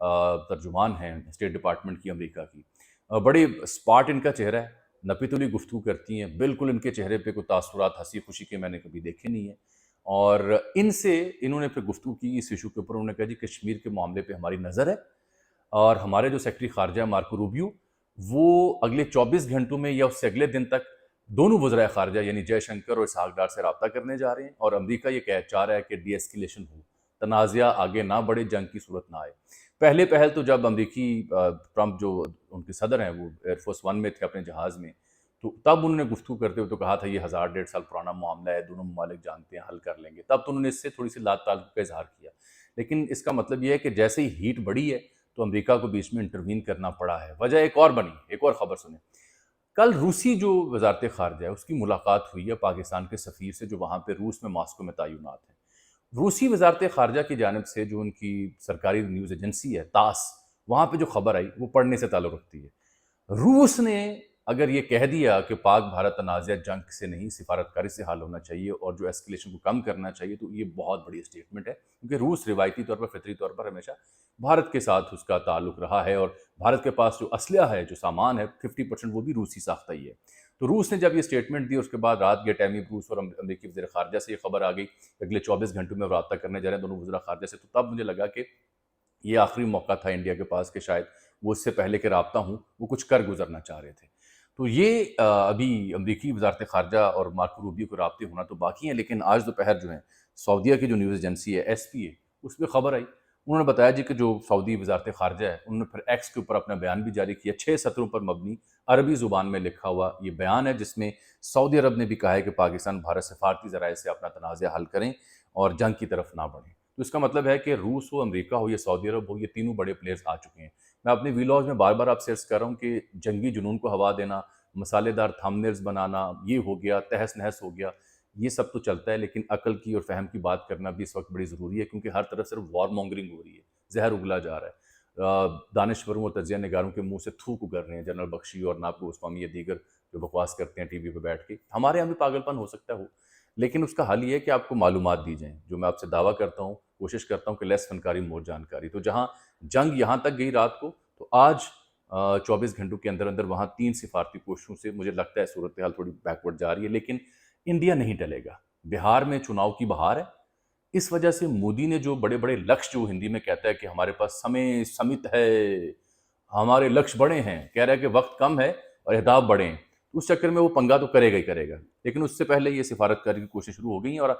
ترجمان ہیں state department کی امریکہ کی، بڑے اسپاٹ ان کا چہرہ ہے، نپی تلی گفتگو کرتی ہیں، بالکل ان کے چہرے پہ کوئی تاثرات ہنسی خوشی کے میں نے کبھی دیکھے نہیں ہیں، اور انہوں نے پھر گفتگو کی اس ایشو کے اوپر. انہوں نے کہا جی کشمیر کے معاملے پہ ہماری نظر ہے، اور ہمارے جو سیکرٹری خارجہ مارکو روبیو وہ اگلے 24 گھنٹوں میں یا اس سے اگلے دن تک دونوں وزرائے خارجہ یعنی جے شنکر اور اسحاق ڈار سے رابطہ کرنے جا رہے ہیں، اور امریکہ یہ چاہ رہا ہے کہ ڈی ایسکیلیشن ہو، تنازعہ آگے نہ بڑھے، جنگ کی صورت نہ آئے. پہل تو جب امریکی ٹرمپ جو ان کے صدر ہیں وہ ایئر فورس 1 میں تھے اپنے جہاز میں، تو تب انہوں نے گفتگو کرتے ہوئے تو کہا تھا یہ 1000-1,500 سال پرانا معاملہ ہے، دونوں ممالک جانتے ہیں، حل کر لیں گے. تب تو انہوں نے اس سے تھوڑی سی لات تعلق کا اظہار کیا، لیکن اس کا مطلب یہ ہے کہ جیسے ہی ہیٹ بڑھی ہے تو امریکہ کو بیچ میں انٹروین کرنا پڑا ہے. وجہ ایک اور بنی، ایک اور خبر سنیں. کل روسی جو وزارت خارجہ ہے اس کی ملاقات ہوئی ہے پاکستان کے سفیر سے جو وہاں پہ روس میں ماسکو میں تعینات ہیں. روسی وزارت خارجہ کی جانب سے جو ان کی سرکاری نیوز ایجنسی ہے تاس، وہاں پہ جو خبر آئی وہ پڑھنے سے تعلق رکھتی ہے. روس نے اگر یہ کہہ دیا کہ پاک بھارت تنازع جنگ سے نہیں سفارتکاری سے حل ہونا چاہیے اور جو ایسکیلیشن کو کم کرنا چاہیے، تو یہ بہت بڑی اسٹیٹمنٹ ہے، کیونکہ روس روایتی طور پر فطری طور پر ہمیشہ بھارت کے ساتھ اس کا تعلق رہا ہے، اور بھارت کے پاس جو اسلحہ ہے، جو سامان ہے 50% وہ بھی روسی ساختہ ہی ہے. تو روس نے جب یہ اسٹیٹمنٹ دی اس کے بعد رات گئے ٹیمی بروس اور امریکی وزیر خارجہ سے یہ خبر آ گئی اگلے 24 گھنٹوں میں رابطہ کرنے جا رہے ہیں دونوں وزراء خارجہ سے. تو تب مجھے لگا کہ یہ آخری موقع تھا انڈیا کے پاس کہ شاید وہ اس سے پہلے کہ رابطہ ہوں وہ کچھ کر گزرنا چاہ رہے تھے. تو یہ ابھی امریکی وزارت خارجہ اور مارکو روبیو کو رابطے ہونا تو باقی ہیں، لیکن آج دوپہر جو ہیں سعودیہ کی جو نیوز ایجنسی ہے ایس پی اے، اس میں خبر آئی. انہوں نے بتایا جی کہ جو سعودی وزارت خارجہ ہے انہوں نے پھر ایکس کے اوپر اپنا بیان بھی جاری کیا، 6 سطروں پر مبنی عربی زبان میں لکھا ہوا یہ بیان ہے، جس میں سعودی عرب نے بھی کہا ہے کہ پاکستان بھارت سفارتی ذرائع سے اپنا تنازع حل کریں اور جنگ کی طرف نہ بڑھیں. تو اس کا مطلب ہے کہ روس ہو، امریکہ ہو یا سعودی عرب ہو، یہ تینوں بڑے پلیئرز آ چکے ہیں. میں اپنے ویلاگز میں بار بار آپ سے عرض کر رہا ہوں کہ جنگی جنون کو ہوا دینا، مسالے دار تھمبنیلز بنانا، یہ ہو گیا، تہس نہس ہو گیا، یہ سب تو چلتا ہے، لیکن عقل کی اور فہم کی بات کرنا بھی اس وقت بڑی ضروری ہے، کیونکہ ہر طرف صرف وار مونگرنگ ہو رہی ہے، زہر اگلا جا رہا ہے. دانشوروں اور تجزیہ نگاروں کے منہ سے تھوک اگر رہے ہیں، جنرل بخشی اور ناب گوسوامی یا دیگر جو بکواس کرتے ہیں ٹی وی پہ بیٹھ کے. ہمارے یہاں بھی پاگل پن ہو سکتا ہے، لیکن اس کا حل یہ ہے کہ آپ کو معلومات دی جائیں. جو میں آپ سے دعویٰ کرتا ہوں، کوشش کرتا ہوں کہ لیس فنکاری مور جانکاری. تو جہاں جنگ یہاں تک گئی رات کو، تو آج 24 گھنٹوں کے اندر اندر وہاں 3 سفارتی پوسٹوں سے مجھے لگتا ہے صورتحال تھوڑی بیکورڈ جا رہی ہے، لیکن انڈیا نہیں ٹلے گا. بہار میں چناؤ کی بہار ہے، اس وجہ سے مودی نے جو بڑے بڑے لکش جو ہندی میں کہتا ہے کہ ہمارے پاس سمت ہے، ہمارے لکش بڑے ہیں، کہہ رہا ہے کہ وقت کم ہے اور اہداف بڑے ہیں، اس چکر میں وہ پنگا تو کرے گا ہی کرے گا. لیکن اس سے پہلے یہ سفارتکاری کی کوشش شروع ہو گئی ہیں، اور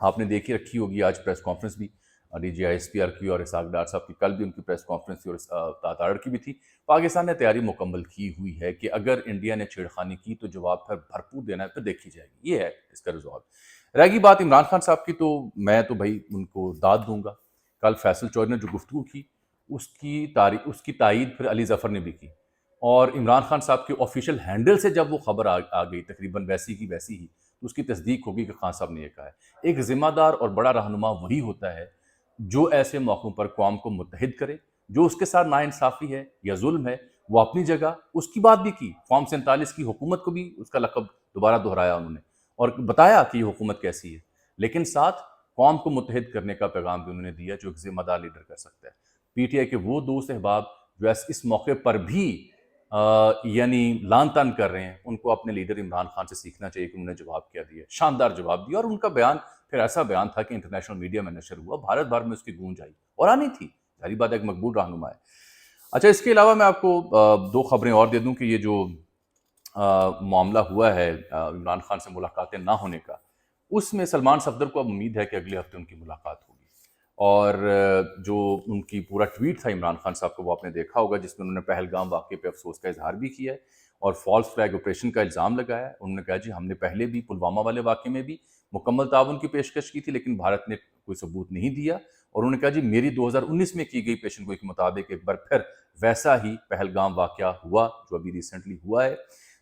آپ نے دیکھی رکھی ہوگی آج پریس کانفرنس بھی D G I S P R کی اور اسحاق ڈار صاحب کی، کل بھی ان کی پریس کانفرنس تھی اور تاتاڑ کی بھی تھی. پاکستان نے تیاری مکمل کی ہوئی ہے کہ اگر انڈیا نے چھیڑخانی کی تو جواب پھر بھرپور دینا ہے، پھر دیکھی جائے گی. یہ ہے اس کا ریزالو. رہ گئی بات عمران خان صاحب کی، تو میں تو بھائی ان کو داد دوں گا. کل فیصل چودھری نے جو گفتگو کی اس کی تائید پھر علی ظفر نے بھی کی، اور عمران خان صاحب کے آفیشیل ہینڈل سے جب وہ خبر آ گئی تقریباً ویسی کی ویسی ہی، تو اس کی تصدیق ہوگی کہ خان صاحب نے یہ کہا ہے. ایک ذمہ دار اور بڑا رہنما وہی ہوتا ہے جو ایسے موقعوں پر قوم کو متحد کرے. جو اس کے ساتھ ناانصافی ہے یا ظلم ہے وہ اپنی جگہ، اس کی بات بھی کی. فارم 47 کی حکومت کو بھی اس کا لقب دوبارہ دہرایا انہوں نے، اور بتایا کہ یہ حکومت کیسی ہے، لیکن ساتھ قوم کو متحد کرنے کا پیغام بھی انہوں نے دیا جو ایک ذمہ دار لیڈر کر سکتا ہے. پی ٹی آئی کے وہ دوست احباب جو اس موقع پر بھی یعنی لان تان کر رہے ہیں، ان کو اپنے لیڈر عمران خان سے سیکھنا چاہیے کہ انہوں نے جواب کیا دیا. شاندار جواب دیا، اور ان کا بیان پھر ایسا بیان تھا کہ انٹرنیشنل میڈیا میں نشر ہوا، بھارت بھر میں اس کی گونج آئی، اور آنی تھی، ظاہری بات ایک مقبول رہنما ہے. اچھا، اس کے علاوہ میں آپ کو 2 خبریں اور دے دوں کہ یہ جو معاملہ ہوا ہے عمران خان سے ملاقاتیں نہ ہونے کا، اس میں سلمان صفدر کو اب امید ہے کہ اگلے ہفتے ان کی ملاقات ہوگی. اور جو ان کی پورا ٹویٹ تھا عمران خان صاحب کو، وہ آپ نے دیکھا ہوگا، جس میں انہوں نے پہلگام واقعے پہ افسوس کا اظہار بھی کیا ہے اور فالس فلیگ آپریشن کا الزام لگایا ہے. انہوں نے کہا جی ہم نے پہلے بھی پلوامہ والے واقعے میں بھی مکمل تعاون کی پیشکش کی تھی، لیکن بھارت نے کوئی ثبوت نہیں دیا. اور انہوں نے کہا جی میری 2019 میں کی گئی پیشن گوئی کے مطابق ایک بار پھر ویسا ہی پہلگام واقعہ ہوا جو ابھی ریسنٹلی ہوا ہے.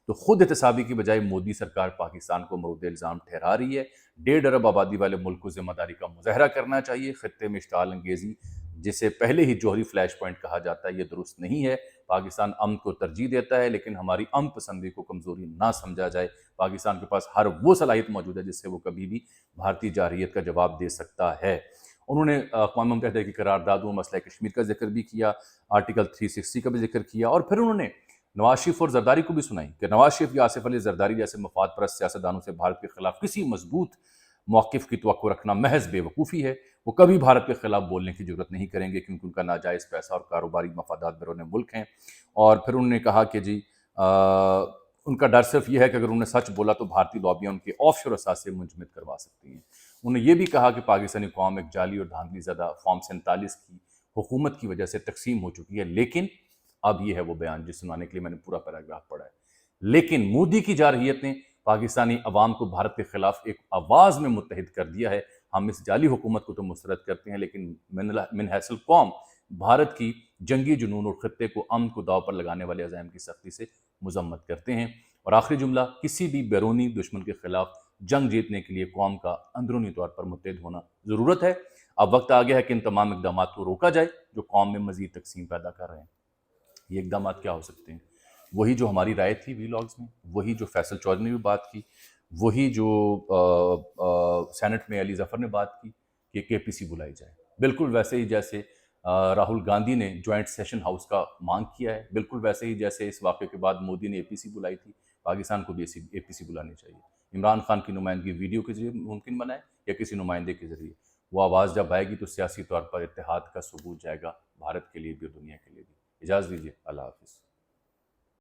تو خود احتسابی کی بجائے مودی سرکار پاکستان کو مورد الزام ٹھہرا رہی ہے. 1.5 ارب آبادی والے ملک کو ذمہ داری کا مظاہرہ کرنا چاہیے. خطے میں اشتعال انگیزی جسے پہلے ہی جوہری فلیش پوائنٹ کہا جاتا ہے، یہ درست نہیں ہے. پاکستان امن کو ترجیح دیتا ہے، لیکن ہماری امن پسندی کو کمزوری نہ سمجھا جائے. پاکستان کے پاس ہر وہ صلاحیت موجود ہے جس سے وہ کبھی بھی بھارتی جارحیت کا جواب دے سکتا ہے. انہوں نے اقوام متحدہ کی قراردادوں مسئلہ کشمیر کا ذکر بھی کیا، آرٹیکل 360 کا بھی ذکر کیا، اور پھر انہوں نے نواز شریف اور زرداری کو بھی سنائی کہ نواز شریف یا آصف علی زرداری جیسے مفاد پرست سیاستدانوں سے بھارت کے خلاف کسی مضبوط موقف کی توقع رکھنا محض بے وقوفی ہے۔ وہ کبھی بھارت کے خلاف بولنے کی جرت نہیں کریں گے کیونکہ ان کا ناجائز پیسہ اور کاروباری مفادات بیرون ملک ہیں۔ اور پھر انہوں نے کہا کہ جی ان کا ڈر صرف یہ ہے کہ اگر انہوں نے سچ بولا تو بھارتی لابیاں ان کے آف شور اثاثے منجمد کروا سکتی ہیں۔ انہوں نے یہ بھی کہا کہ پاکستانی قوم ایک جعلی اور دھاندلی زدہ فارم 47 کی حکومت کی وجہ سے تقسیم ہو چکی ہے، لیکن اب یہ ہے وہ بیان جس سنانے کے لیے میں نے پورا پیراگراف پڑھا ہے۔ لیکن مودی کی جارحیت نے پاکستانی عوام کو بھارت کے خلاف ایک آواز میں متحد کر دیا ہے۔ ہم اس جعلی حکومت کو تو مسترد کرتے ہیں، لیکن من حیث القوم بھارت کی جنگی جنون اور خطے کو امن کو داؤ پر لگانے والے عزائم کی سختی سے مذمت کرتے ہیں۔ اور آخری جملہ، کسی بھی بیرونی دشمن کے خلاف جنگ جیتنے کے لیے قوم کا اندرونی طور پر متحد ہونا ضرورت ہے۔ اب وقت آ گیا ہے کہ ان تمام اقدامات کو روکا جائے جو قوم میں مزید تقسیم پیدا کر رہے ہیں۔ یہ اقدامات کیا ہو سکتے ہیں؟ وہی جو ہماری رائے تھی وی لاگز میں، وہی جو فیصل چودھری نے بھی بات کی، وہی جو سینٹ میں علی ظفر نے بات کی کہ کے پی سی بلائی جائے، بالکل ویسے ہی جیسے راہل گاندھی نے جوائنٹ سیشن ہاؤس کا مانگ کیا ہے، بالکل ویسے ہی جیسے اس واقعے کے بعد مودی نے اے پی سی بلائی تھی، پاکستان کو بھی اے پی سی بلانی چاہیے۔ عمران خان کی نمائندگی ویڈیو کے ذریعے ممکن بنائے یا کسی نمائندے کے ذریعے، وہ آواز جب آئے گی تو سیاسی طور پر اتحاد کا ثبوت جائے گا، بھارت کے لیے بھی اور دنیا کے لیے بھی۔ اجازت دیجیے، اللہ حافظ۔